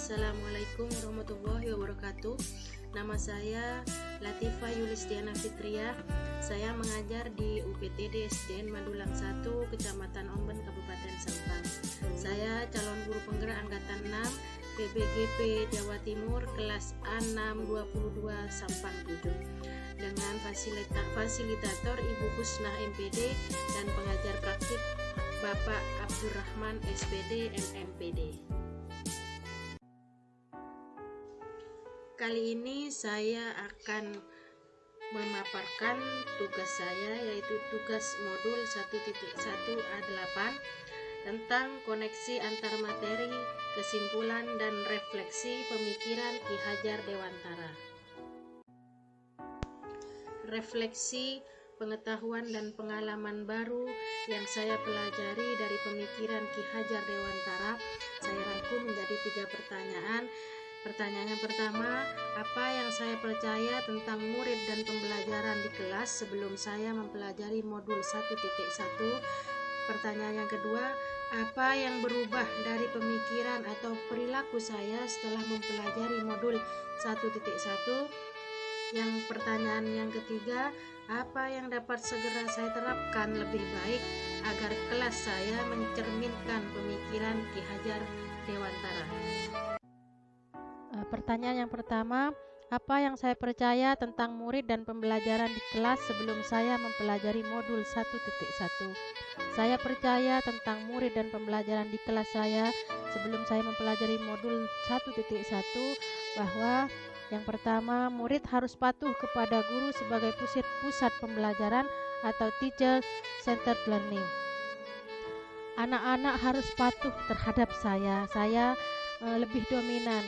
Assalamualaikum warahmatullahi wabarakatuh. Nama saya Latifah Yulistiana Fitria. Saya mengajar di UPTD SDN Madulang 1, Kecamatan Omben, Kabupaten Sampang. Saya calon guru penggerak angkatan 6 PBGP Jawa Timur kelas A6 22 Sampang 7 dengan fasilitator Ibu Husnah MPD dan pengajar praktik Bapak Abdurrahman SPD MMPD. Kali ini saya akan memaparkan tugas saya, yaitu tugas modul 1.1A8 tentang koneksi antar materi, kesimpulan dan refleksi pemikiran Ki Hajar Dewantara. Refleksi pengetahuan dan pengalaman baru yang saya pelajari dari pemikiran Ki Hajar Dewantara saya rangkum menjadi 3 pertanyaan. Pertanyaan yang pertama, apa yang saya percaya tentang murid dan pembelajaran di kelas sebelum saya mempelajari modul 1.1? Pertanyaan yang kedua, apa yang berubah dari pemikiran atau perilaku saya setelah mempelajari modul 1.1? Yang pertanyaan yang ketiga, apa yang dapat segera saya terapkan lebih baik agar kelas saya mencerminkan pemikiran Ki Hajar Dewantara? Pertanyaan yang pertama, apa yang saya percaya tentang murid dan pembelajaran di kelas sebelum saya mempelajari modul 1.1? Saya percaya tentang murid dan pembelajaran di kelas saya sebelum saya mempelajari modul 1.1 bahwa yang pertama, murid harus patuh kepada guru sebagai pusat pembelajaran atau teacher centered learning. Anak-anak harus patuh terhadap saya lebih dominan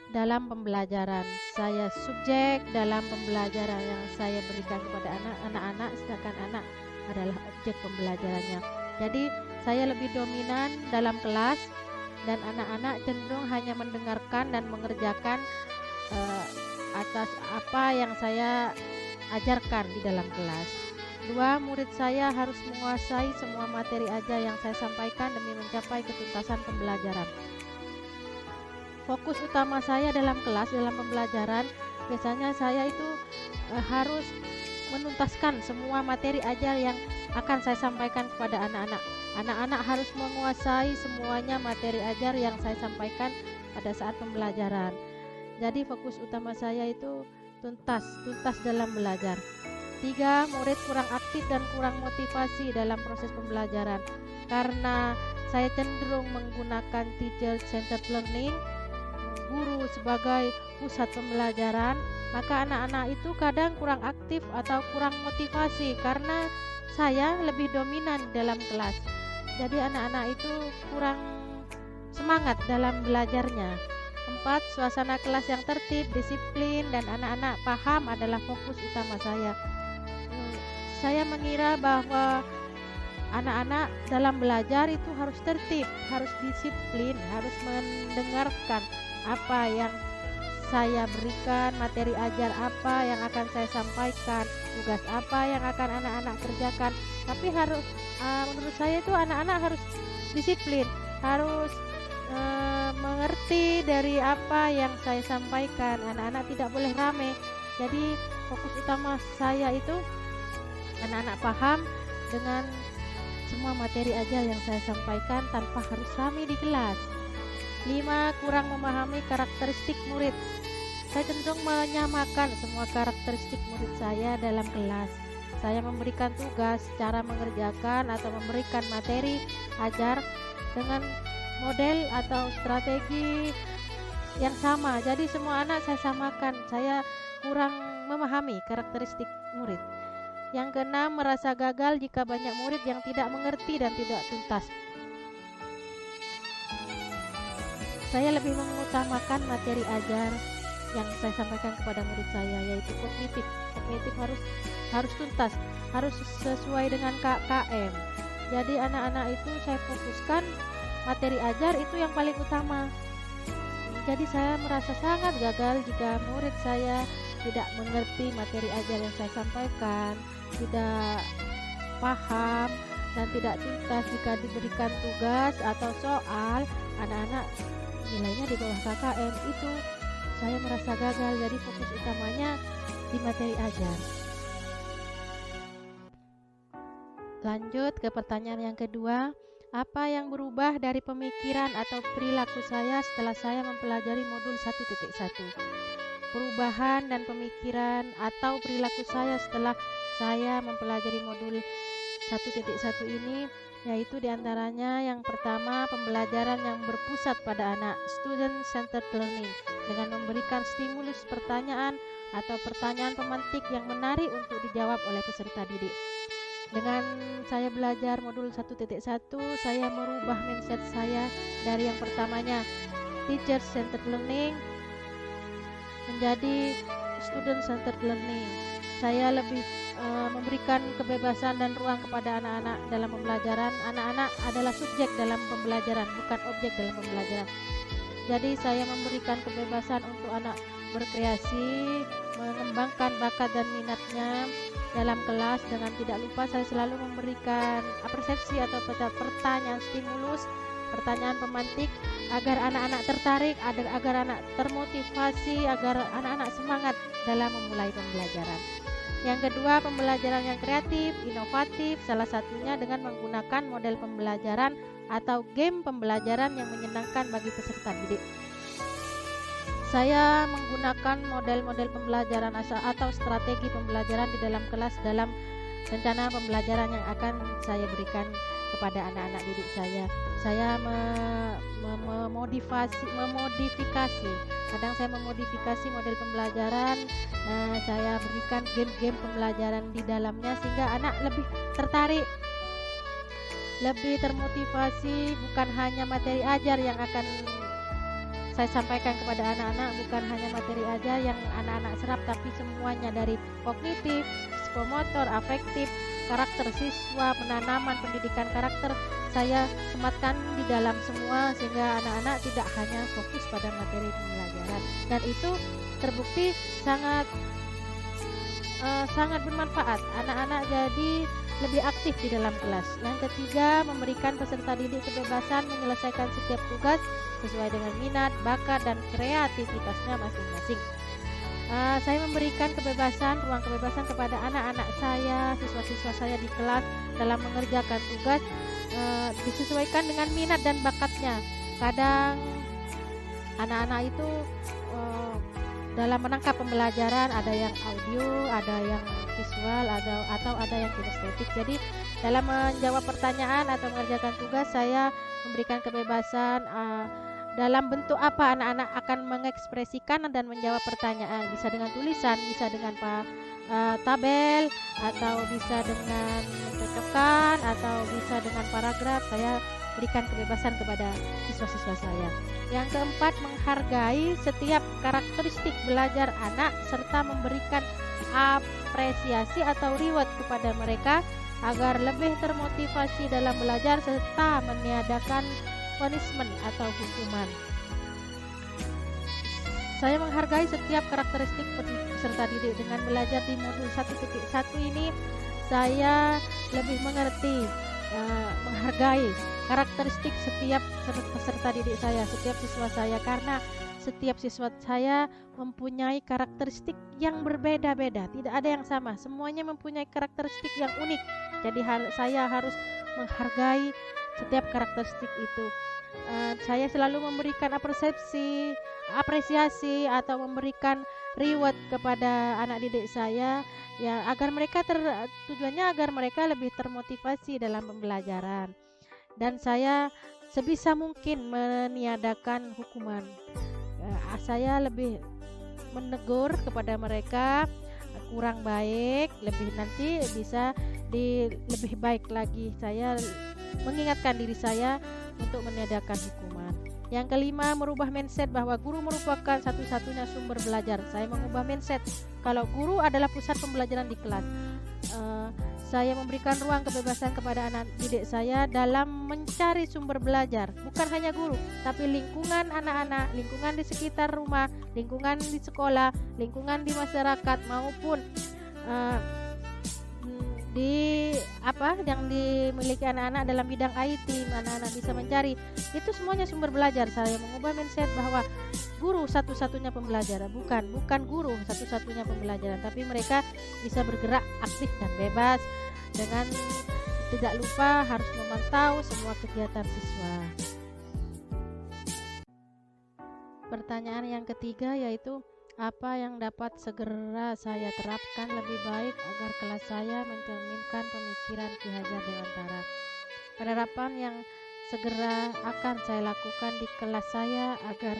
dalam pembelajaran. Saya subjek dalam pembelajaran yang saya berikan kepada anak-anak, sedangkan anak adalah objek pembelajarannya. Jadi saya lebih dominan dalam kelas dan anak-anak cenderung hanya mendengarkan dan mengerjakan atas apa yang saya ajarkan di dalam kelas. 2. Murid saya harus menguasai semua materi ajar yang saya sampaikan demi mencapai ketuntasan pembelajaran. Fokus utama saya dalam kelas, dalam pembelajaran, biasanya saya itu harus menuntaskan semua materi ajar yang akan saya sampaikan kepada anak-anak. Anak-anak harus menguasai semuanya materi ajar yang saya sampaikan pada saat pembelajaran. Jadi fokus utama saya itu tuntas dalam belajar. 3. Murid kurang aktif dan kurang motivasi dalam proses pembelajaran. Karena saya cenderung menggunakan teacher centered learning, guru sebagai pusat pembelajaran, maka anak-anak itu kadang kurang aktif atau kurang motivasi karena saya lebih dominan dalam kelas. Jadi anak-anak itu kurang semangat dalam belajarnya. 4. Suasana kelas yang tertib, disiplin, dan anak-anak paham adalah fokus utama saya. Saya mengira bahwa anak-anak dalam belajar itu harus tertib, harus disiplin, harus mendengarkan apa yang saya berikan, materi ajar apa yang akan saya sampaikan, tugas apa yang akan anak-anak kerjakan. Tapi harus menurut saya itu anak-anak harus disiplin, harus mengerti dari apa yang saya sampaikan. Anak-anak tidak boleh rame. Jadi fokus utama saya itu anak-anak paham dengan semua materi ajar yang saya sampaikan tanpa harus rame di kelas. 5. Kurang memahami karakteristik murid. Saya cenderung menyamakan semua karakteristik murid saya dalam kelas. Saya memberikan tugas, cara mengerjakan atau memberikan materi ajar dengan model atau strategi yang sama. Jadi semua anak saya samakan. Saya kurang memahami karakteristik murid. Yang keenam, merasa gagal jika banyak murid yang tidak mengerti dan tidak tuntas. Saya lebih mengutamakan materi ajar yang saya sampaikan kepada murid saya, yaitu kognitif. Kognitif harus tuntas, harus sesuai dengan KKM. Jadi anak-anak itu saya fokuskan materi ajar itu yang paling utama. Jadi saya merasa sangat gagal jika murid saya tidak mengerti materi ajar yang saya sampaikan, tidak paham dan tidak tuntas jika diberikan tugas atau soal. Anak-anak nilainya di bawah KKM. Itu saya merasa gagal, jadi fokus utamanya di materi ajar. Lanjut ke pertanyaan yang kedua, apa yang berubah dari pemikiran atau perilaku saya setelah saya mempelajari modul 1.1? Perubahan dan pemikiran atau perilaku saya setelah saya mempelajari modul 1.1 ini yaitu diantaranya yang pertama, pembelajaran yang berpusat pada anak, student centered learning, dengan memberikan stimulus pertanyaan atau pertanyaan pemantik yang menarik untuk dijawab oleh peserta didik. Dengan saya belajar modul 1.1, saya merubah mindset saya dari yang pertamanya teacher centered learning menjadi student centered learning. Saya lebih memberikan kebebasan dan ruang kepada anak-anak dalam pembelajaran. Anak-anak adalah subjek dalam pembelajaran, bukan objek dalam pembelajaran. Jadi saya memberikan kebebasan untuk anak berkreasi, mengembangkan bakat dan minatnya dalam kelas. Dengan tidak lupa saya selalu memberikan persepsi atau pertanyaan stimulus, pertanyaan pemantik agar anak-anak tertarik, agar anak termotivasi, agar anak-anak semangat dalam memulai pembelajaran. Yang kedua, pembelajaran yang kreatif, inovatif, salah satunya dengan menggunakan model pembelajaran atau game pembelajaran yang menyenangkan bagi peserta didik. Saya menggunakan model-model pembelajaran atau strategi pembelajaran di dalam kelas dalam rencana pembelajaran yang akan saya berikan kepada anak-anak didik saya. Saya memodifikasi. Kadang saya memodifikasi model pembelajaran. Saya berikan game-game pembelajaran di dalamnya sehingga anak lebih tertarik, lebih termotivasi. Bukan hanya materi ajar yang akan saya sampaikan kepada anak-anak, bukan hanya materi ajar yang anak-anak serap, tapi semuanya dari kognitif, psikomotor, afektif, karakter siswa, penanaman pendidikan karakter, saya sematkan di dalam semua sehingga anak-anak tidak hanya fokus pada materi pembelajaran, dan itu terbukti sangat bermanfaat. Anak-anak jadi lebih aktif di dalam kelas. Yang ketiga, memberikan peserta didik kebebasan menyelesaikan setiap tugas sesuai dengan minat, bakat, dan kreativitasnya masing-masing. Saya memberikan ruang kebebasan kepada anak-anak saya, siswa-siswa saya di kelas dalam mengerjakan tugas disesuaikan dengan minat dan bakatnya. Kadang anak-anak itu dalam menangkap pembelajaran ada yang audio, ada yang visual, atau ada yang kinestetik. Jadi dalam menjawab pertanyaan atau mengerjakan tugas, saya memberikan kebebasan dalam bentuk apa anak-anak akan mengekspresikan dan menjawab pertanyaan. Bisa dengan tulisan, bisa dengan tabel, atau bisa dengan mencocokkan, atau bisa dengan paragraf. Saya berikan kebebasan kepada siswa-siswa saya. Yang keempat, menghargai setiap karakteristik belajar anak serta memberikan apresiasi atau reward kepada mereka agar lebih termotivasi dalam belajar serta meniadakan punishment atau hukuman. Saya menghargai setiap karakteristik peserta didik. Dengan belajar di modul 1.1 ini, saya lebih mengerti, menghargai karakteristik setiap peserta didik saya, setiap siswa saya, karena setiap siswa saya mempunyai karakteristik yang berbeda-beda, tidak ada yang sama, semuanya mempunyai karakteristik yang unik. Jadi saya harus menghargai setiap karakteristik itu. Saya selalu memberikan apresiasi atau memberikan reward kepada anak didik saya, ya, agar mereka tujuannya agar mereka lebih termotivasi dalam pembelajaran. Dan saya sebisa mungkin meniadakan hukuman. Saya lebih menegur kepada mereka kurang baik, nanti bisa lebih baik lagi. Saya mengingatkan diri saya untuk meniadakan hukuman. Yang kelima, merubah mindset bahwa guru merupakan satu-satunya sumber belajar. Saya mengubah mindset kalau guru adalah pusat pembelajaran di kelas. Saya memberikan ruang kebebasan kepada anak didik saya dalam mencari sumber belajar. Bukan hanya guru, tapi lingkungan anak-anak, lingkungan di sekitar rumah, lingkungan di sekolah, lingkungan di masyarakat, maupun yang dimiliki anak-anak dalam bidang IT, anak-anak bisa mencari, itu semuanya sumber belajar. Saya mengubah mindset bahwa guru satu-satunya pembelajaran, bukan guru satu-satunya pembelajaran, tapi mereka bisa bergerak aktif dan bebas, dengan tidak lupa harus memantau semua kegiatan siswa. Pertanyaan yang ketiga yaitu, apa yang dapat segera saya terapkan lebih baik agar kelas saya mencerminkan pemikiran Ki Hajar Dewantara? Penerapan yang segera akan saya lakukan di kelas saya agar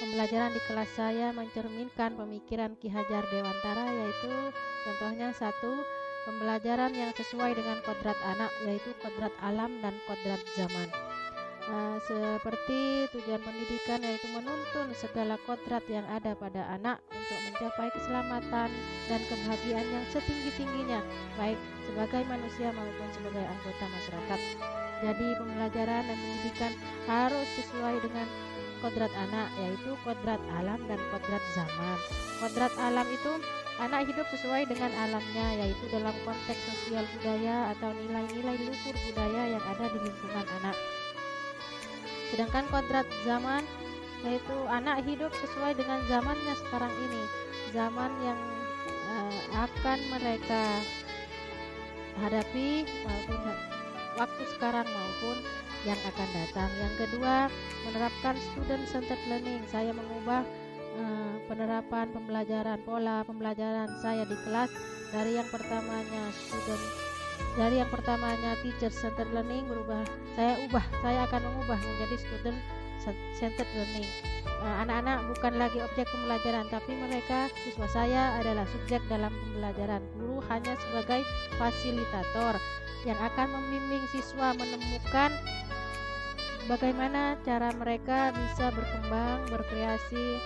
pembelajaran di kelas saya mencerminkan pemikiran Ki Hajar Dewantara yaitu, contohnya 1, pembelajaran yang sesuai dengan kodrat anak, yaitu kodrat alam dan kodrat zaman. Seperti tujuan pendidikan yaitu menuntun segala kodrat yang ada pada anak untuk mencapai keselamatan dan kebahagiaan yang setinggi-tingginya, baik sebagai manusia maupun sebagai anggota masyarakat. Jadi pembelajaran dan pendidikan harus sesuai dengan kodrat anak, yaitu kodrat alam dan kodrat zaman. Kodrat alam itu anak hidup sesuai dengan alamnya, yaitu dalam konteks sosial budaya atau nilai-nilai luhur budaya yang ada di lingkungan anak. Sedangkan kodrat zaman yaitu anak hidup sesuai dengan zamannya sekarang ini, zaman yang akan mereka hadapi maupun waktu sekarang maupun yang akan datang. Yang kedua, menerapkan student centered learning. Saya mengubah penerapan pembelajaran, pola pembelajaran saya di kelas dari yang pertamanya teacher centered learning saya akan mengubah menjadi student centered learning. Anak-anak bukan lagi objek pembelajaran, tapi mereka, siswa saya, adalah subjek dalam pembelajaran. Guru hanya sebagai fasilitator yang akan membimbing siswa menemukan bagaimana cara mereka bisa berkembang, berkreasi,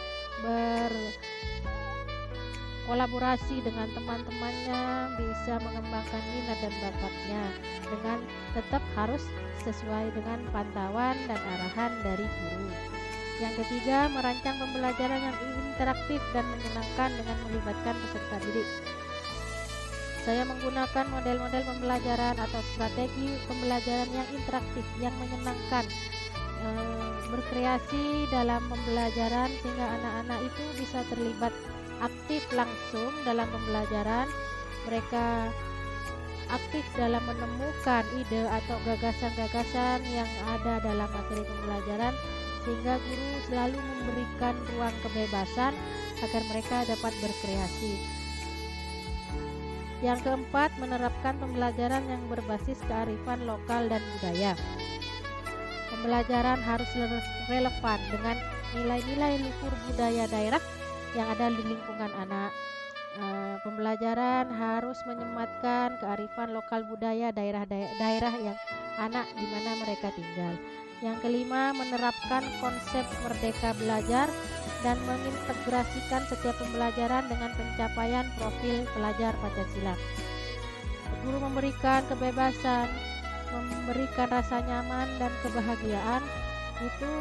berkolaborasi dengan teman-temannya, bisa mengembangkan minat dan bakatnya, dengan tetap harus sesuai dengan pantauan dan arahan dari guru. Yang ketiga, merancang pembelajaran yang interaktif dan menyenangkan dengan melibatkan peserta didik. Saya menggunakan model-model pembelajaran atau strategi pembelajaran yang interaktif, yang menyenangkan, berkreasi dalam pembelajaran sehingga anak-anak itu bisa terlibat aktif langsung dalam pembelajaran. Mereka aktif dalam menemukan ide atau gagasan-gagasan yang ada dalam materi pembelajaran, sehingga guru selalu memberikan ruang kebebasan agar mereka dapat berkreasi. Yang keempat, menerapkan pembelajaran yang berbasis kearifan lokal dan budaya. Pembelajaran harus relevan dengan nilai-nilai luhur budaya daerah yang ada di lingkungan anak. Pembelajaran harus menyematkan kearifan lokal budaya daerah yang anak di mana mereka tinggal. Yang kelima, menerapkan konsep merdeka belajar dan mengintegrasikan setiap pembelajaran dengan pencapaian profil pelajar Pancasila. Guru memberikan kebebasan, memberikan rasa nyaman dan kebahagiaan, itu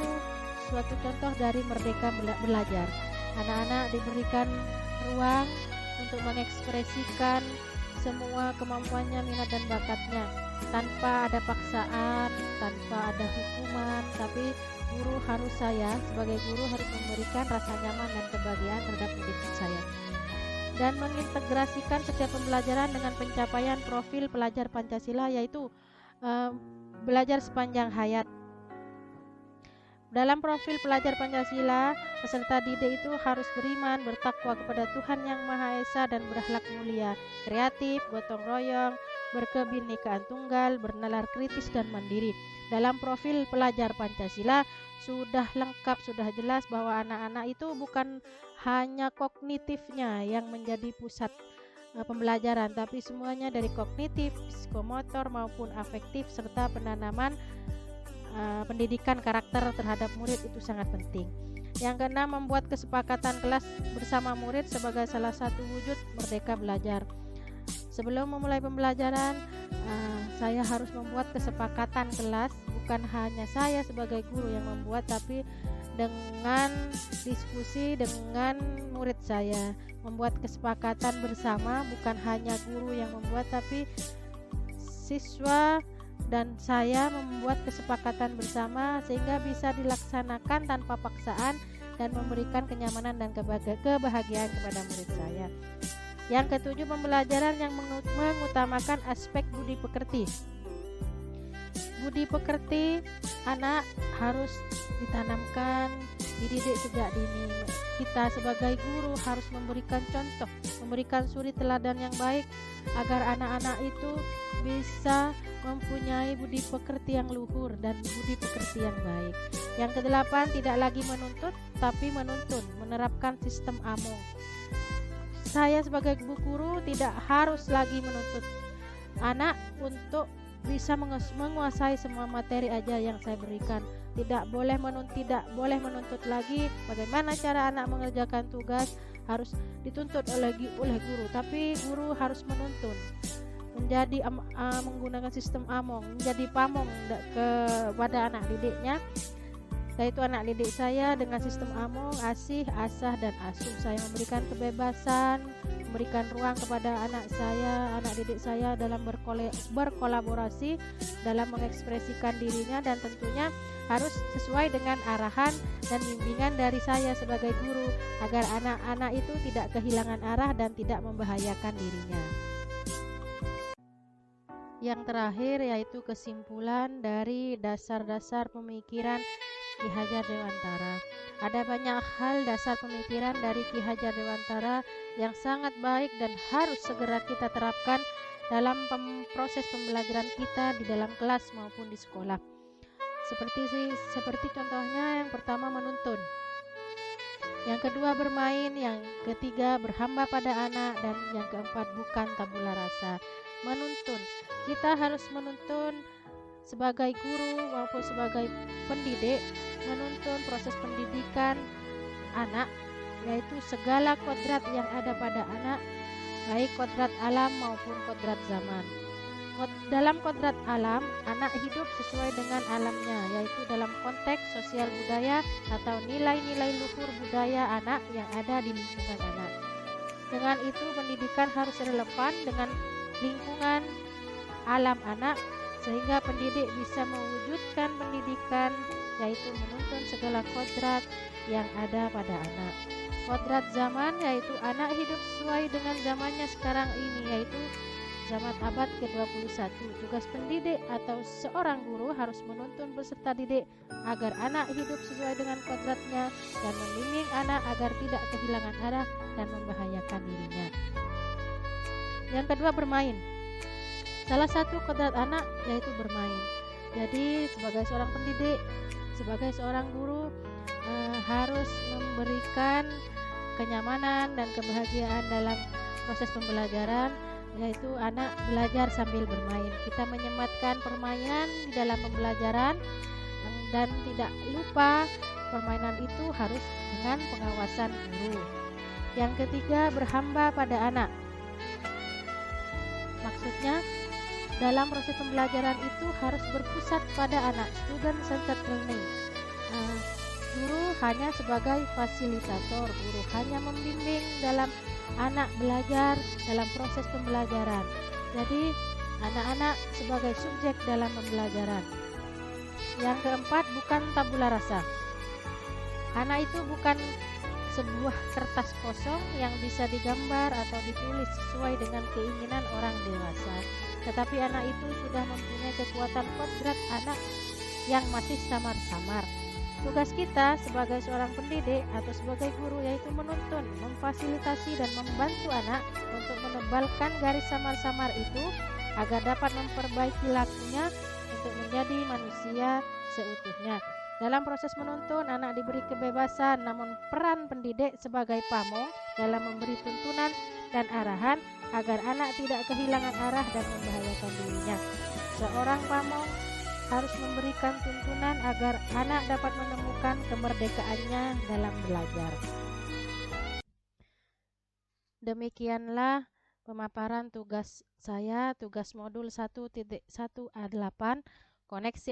suatu contoh dari merdeka belajar. Anak-anak diberikan ruang untuk mengekspresikan semua kemampuannya, minat dan bakatnya, tanpa ada paksaan, tanpa ada hukuman, tapi saya sebagai guru harus memberikan rasa nyaman dan kebahagiaan terhadap didik saya. Dan mengintegrasikan setiap pembelajaran dengan pencapaian profil pelajar Pancasila, yaitu belajar sepanjang hayat. Dalam profil pelajar Pancasila, peserta didik itu harus beriman, bertakwa kepada Tuhan Yang Maha Esa dan berakhlak mulia, kreatif, gotong royong, berkebinekaan tunggal, bernalar kritis dan mandiri. Dalam profil pelajar Pancasila sudah lengkap, sudah jelas bahwa anak-anak itu bukan hanya kognitifnya yang menjadi pusat pembelajaran, tapi semuanya dari kognitif, psikomotor maupun afektif, serta penanaman pendidikan karakter terhadap murid itu sangat penting. Yang keenam, membuat kesepakatan kelas bersama murid sebagai salah satu wujud merdeka belajar. Sebelum memulai pembelajaran, saya harus membuat kesepakatan kelas, bukan hanya saya sebagai guru yang membuat, tapi dengan diskusi dengan murid saya. Membuat kesepakatan bersama, bukan hanya guru yang membuat, tapi siswa dan saya membuat kesepakatan bersama sehingga bisa dilaksanakan tanpa paksaan dan memberikan kenyamanan dan kebahagiaan kepada murid saya. Yang ketujuh, pembelajaran yang mengutamakan aspek budi pekerti. Budi pekerti anak harus ditanamkan, dididik sejak dini. Kita sebagai guru harus memberikan contoh, memberikan suri teladan yang baik agar anak-anak itu bisa mempunyai budi pekerti yang luhur dan budi pekerti yang baik. Yang kedelapan, tidak lagi menuntut tapi menuntun, menerapkan sistem AMO. Saya sebagai guru tidak harus lagi menuntut anak untuk bisa menguasai semua materi ajar yang saya berikan. Tidak boleh menuntut lagi bagaimana cara anak mengerjakan tugas, harus dituntut oleh guru, tapi guru harus menuntun, menjadi menggunakan sistem AMONG, menjadi pamong kepada anak didiknya, yaitu anak didik saya dengan sistem AMONG, asih, asah, dan asuh. Saya memberikan kebebasan, memberikan ruang kepada anak didik saya dalam berkolaborasi dalam mengekspresikan dirinya, dan tentunya harus sesuai dengan arahan dan bimbingan dari saya sebagai guru agar anak-anak itu tidak kehilangan arah dan tidak membahayakan dirinya. Yang terakhir yaitu kesimpulan dari dasar-dasar pemikiran Ki Hajar Dewantara. Ada banyak hal dasar pemikiran dari Ki Hajar Dewantara yang sangat baik dan harus segera kita terapkan dalam proses pembelajaran kita di dalam kelas maupun di sekolah. Seperti contohnya, yang pertama menuntun, yang kedua bermain, yang ketiga berhamba pada anak, dan yang keempat bukan tabula rasa. Menuntun, kita harus menuntun sebagai guru maupun sebagai pendidik, menuntun proses pendidikan anak, yaitu segala kodrat yang ada pada anak, baik kodrat alam maupun kodrat zaman. Dalam kodrat alam, anak hidup sesuai dengan alamnya, yaitu dalam konteks sosial budaya atau nilai-nilai luhur budaya anak yang ada di lingkungan anak. Dengan itu, pendidikan harus relevan dengan lingkungan alam anak, sehingga pendidik bisa mewujudkan pendidikan, yaitu menuntun segala kodrat yang ada pada anak. Kodrat zaman, yaitu anak hidup sesuai dengan zamannya sekarang ini, yaitu zaman abad ke-21. Tugas pendidik atau seorang guru harus menuntun peserta didik agar anak hidup sesuai dengan kodratnya dan membimbing anak agar tidak kehilangan arah dan membahayakan dirinya. Yang kedua, bermain. Salah satu kodrat anak yaitu bermain. Jadi sebagai seorang pendidik, sebagai seorang guru harus memberikan kenyamanan dan kebahagiaan dalam proses pembelajaran, yaitu anak belajar sambil bermain. Kita menyematkan permainan di dalam pembelajaran dan tidak lupa permainan itu harus dengan pengawasan guru. Yang ketiga, berhamba pada anak. Maksudnya, dalam proses pembelajaran itu harus berpusat pada anak, student-centered learning. Guru hanya sebagai fasilitator, guru hanya membimbing dalam anak belajar dalam proses pembelajaran. Jadi anak-anak sebagai subjek dalam pembelajaran. Yang keempat, bukan tabula rasa. Anak itu bukan sebuah kertas kosong yang bisa digambar atau ditulis sesuai dengan keinginan orang dewasa, tetapi anak itu sudah mempunyai kekuatan kodrat anak yang masih samar-samar. Tugas kita sebagai seorang pendidik atau sebagai guru yaitu menuntun, memfasilitasi dan membantu anak untuk menebalkan garis samar-samar itu agar dapat memperbaiki lakunya untuk menjadi manusia seutuhnya. Dalam proses menuntun, anak diberi kebebasan, namun peran pendidik sebagai pamong dalam memberi tuntunan dan arahan agar anak tidak kehilangan arah dan membahayakan dirinya. Seorang pamong harus memberikan tuntunan agar anak dapat menemukan kemerdekaannya dalam belajar. Demikianlah pemaparan tugas saya, tugas modul 1.1A8, koneksi